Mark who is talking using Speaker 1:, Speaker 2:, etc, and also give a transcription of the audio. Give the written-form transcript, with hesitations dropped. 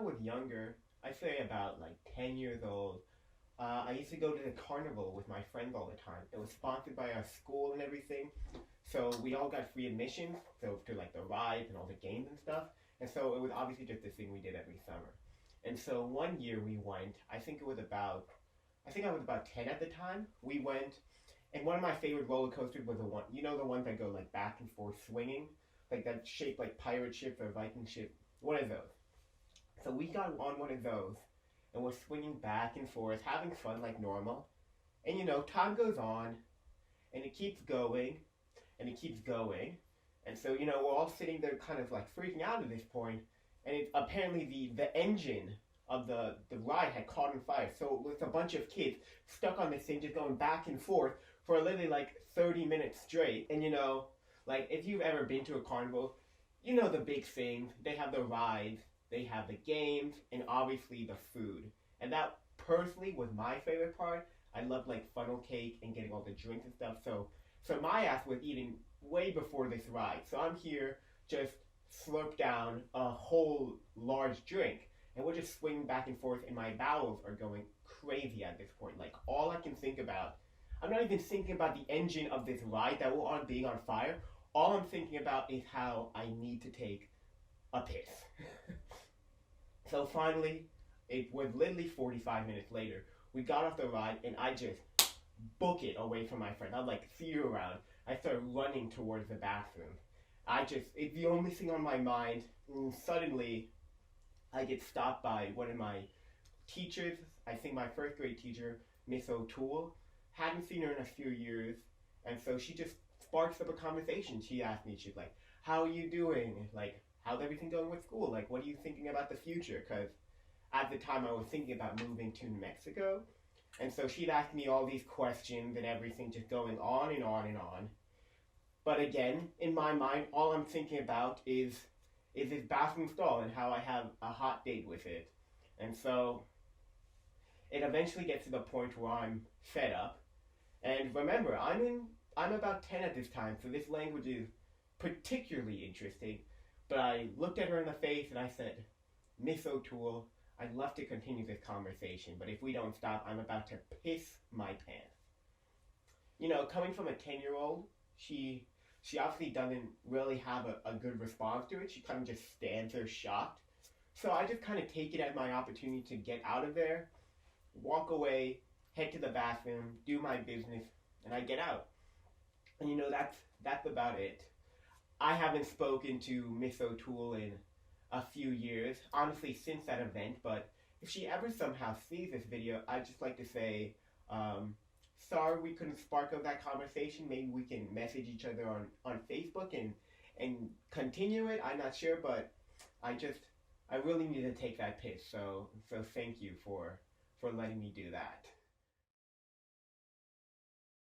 Speaker 1: was younger, I'd say about like 10 years old, I used to go to the carnival with my friends all the time. It was sponsored by our school and everything. So we all got free admissions, so to like the rides and all the games and stuff. And so it was obviously just this thing we did every summer. And so one year we went, I think I was about 10 at the time. We went, and one of my favorite roller coasters was the one, you know, the ones that go like back and forth swinging? Like that shaped like pirate ship or Viking ship. One of those. So we got on one of those, and we're swinging back and forth, having fun like normal. And you know, time goes on, and it keeps going, and it keeps going. And so, you know, we're all sitting there kind of like freaking out at this point, and apparently the engine of the ride had caught on fire. So with a bunch of kids stuck on this thing just going back and forth for literally like 30 minutes straight. And you know, like if you've ever been to a carnival, you know the big things. They have the rides, they have the games, and obviously the food. And that personally was my favorite part. I loved like funnel cake and getting all the drinks and stuff. So my ass was eating way before this ride. So I'm here just slurp down a whole large drink. And we're just swinging back and forth, and my bowels are going crazy at this point. Like, all I can think about, I'm not even thinking about the engine of this ride that we're on being on fire. All I'm thinking about is how I need to take a piss. So finally, it was literally 45 minutes later. We got off the ride, and I just book it away from my friend. I'm like, see you around. I started running towards the bathroom. It's the only thing on my mind. And suddenly, I get stopped by one of my teachers. I think my first grade teacher, Miss O'Toole. Hadn't seen her in a few years, and so she just sparks up a conversation. She asked me, she's like, how are you doing? Like, how's everything going with school? Like, what are you thinking about the future? Because at the time I was thinking about moving to New Mexico, and so she'd ask me all these questions and everything, just going on and on and on. But again, in my mind, all I'm thinking about is this bathroom stall and how I have a hot date with it. And so it eventually gets to the point where I'm fed up. And remember, I'm about 10 at this time, so this language is particularly interesting. But I looked at her in the face and I said, Miss O'Toole, I'd love to continue this conversation, but if we don't stop, I'm about to piss my pants. You know, coming from a 10-year-old, she obviously doesn't really have a good response to it. She kind of just stands there shocked. So I just kind of take it as my opportunity to get out of there, walk away, head to the bathroom, do my business, and I get out. And you know, that's about it. I haven't spoken to Miss O'Toole in a few years, honestly, since that event, but if she ever somehow sees this video, I'd just like to say, sorry we couldn't spark up that conversation. Maybe we can message each other on Facebook and continue it. I'm not sure, but I really need to take that piss. So thank you for letting me do that.